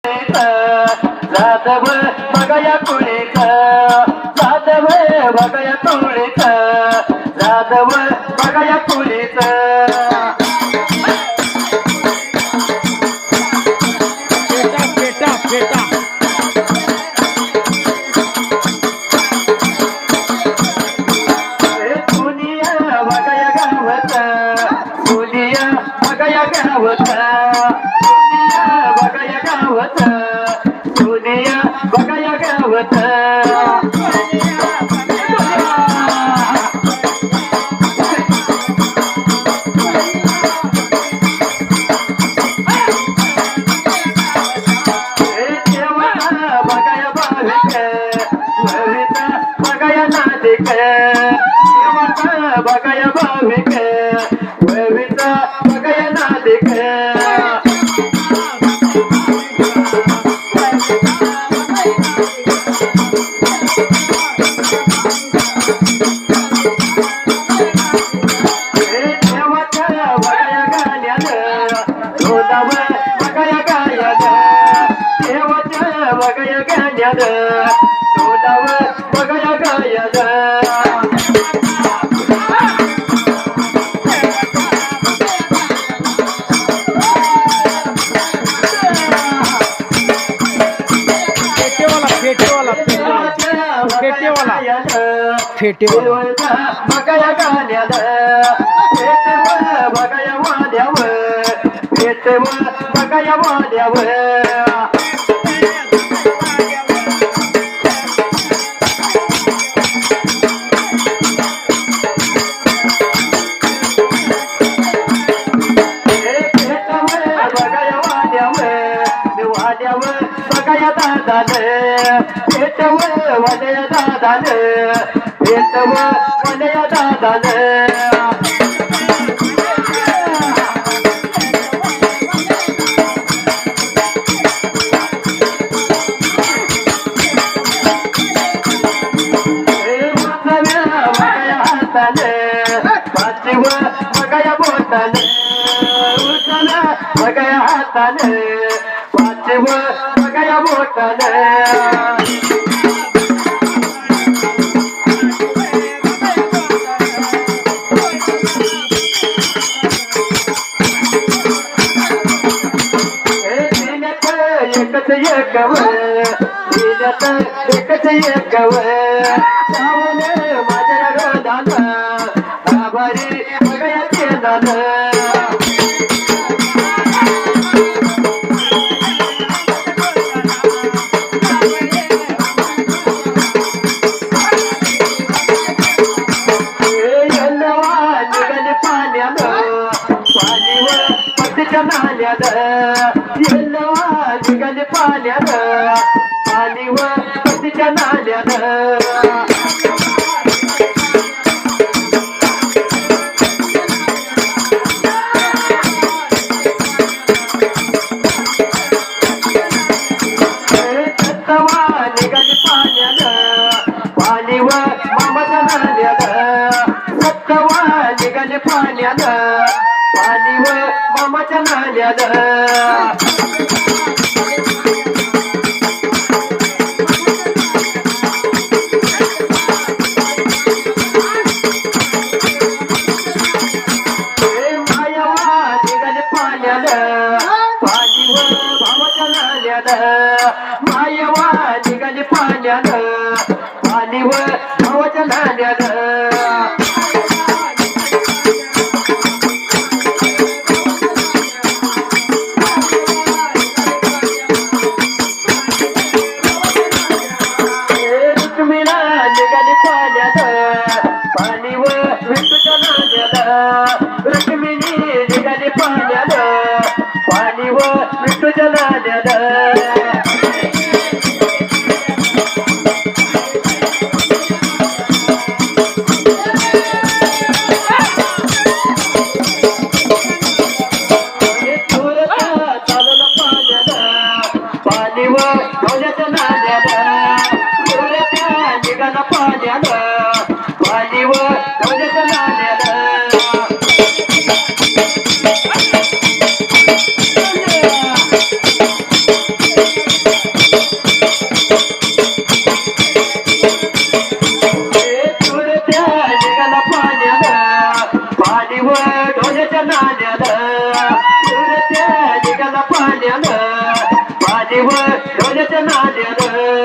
जाधव बघया कुळीत जाधव बघया कुळीत जाधव बघया कुळीत दुनिया बघया गावत दुनिया बघया गावत दुनिया बघया गावत दुनिया बघया गावत बघया भाविक वविता बघया नादिक देवाच्या बघया गाण्यात रोदाव बघया गायन देवाच्या बघया गाण्यात रोदाव बघया गायन फेटेवाला बघया गाण्यात फेटेवर बघया वाड्यावर फेटेवर बघया वाड्यावर बघया दादान पेटवर वलया दादान पेटवर वलया दादान बघया हातान पाचीवर बघया बोटान बघया हातान पाचीवर बघया बोटान एकव एकच एकव माझ्या रोदान आभारी बघया केदान नाल्यात येल्लवा निघाले पाण्यात पाणीवर पतीच्या नाल्यात निघाले पाण्यात पाणीवर मामाच्या नाल्यात सत्तवा निघाले पाण्यात पाणीवर मामाच्या नाल्यात मायावा निघाले पाण्यात पाणीवर भावाच्या नाल्यात मायावा निघाले पाण्यात पाणीवर भावाच्या नाल्यात पाणीवर विष्णूच्या नाल्यात रुक्मिणी निघाली पाण्यात पाणीवर विष्णूच्या नाल्यात चालला पाण्यात पाणीवर ढोल्याच्या नाल्यात निघाला पाण्यात पाणीवर ढोल्याच्या नाल्यात पाणीवर ढोल्याच्या नाल्यानं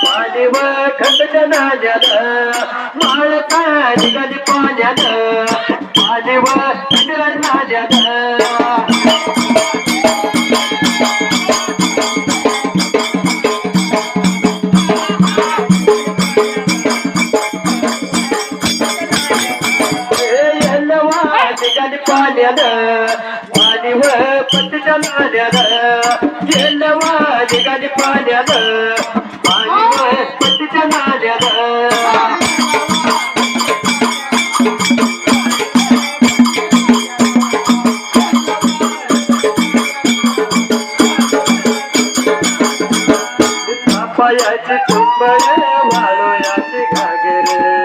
पाणीवर खंडच्या नाल्यानं माळका निघाली पाण्यानं पाणीवर खंडच्या नाल्यानं पाण्यानं पाणीवर पट्टीच्या नाल्यानं गेलवा निघाली पाण्यानं पाणीवर पट्टीच्या नाल्यानं पायाची चुंबळ वाळोयाची घागर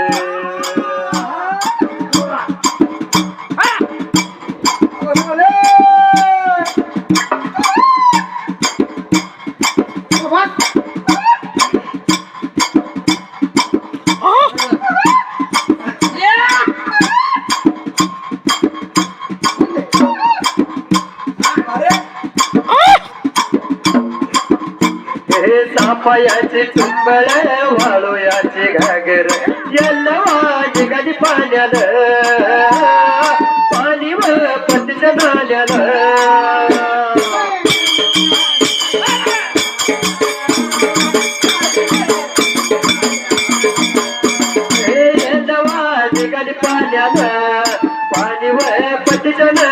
सापायाची चुंबळ वाळोयाची घागर यल्लवा निघाली पाण्यानं पाणीवर पट्टीच्या नाल्यानं यल्लवा निघाली पाण्यानं पाणीवर पट्टीच्या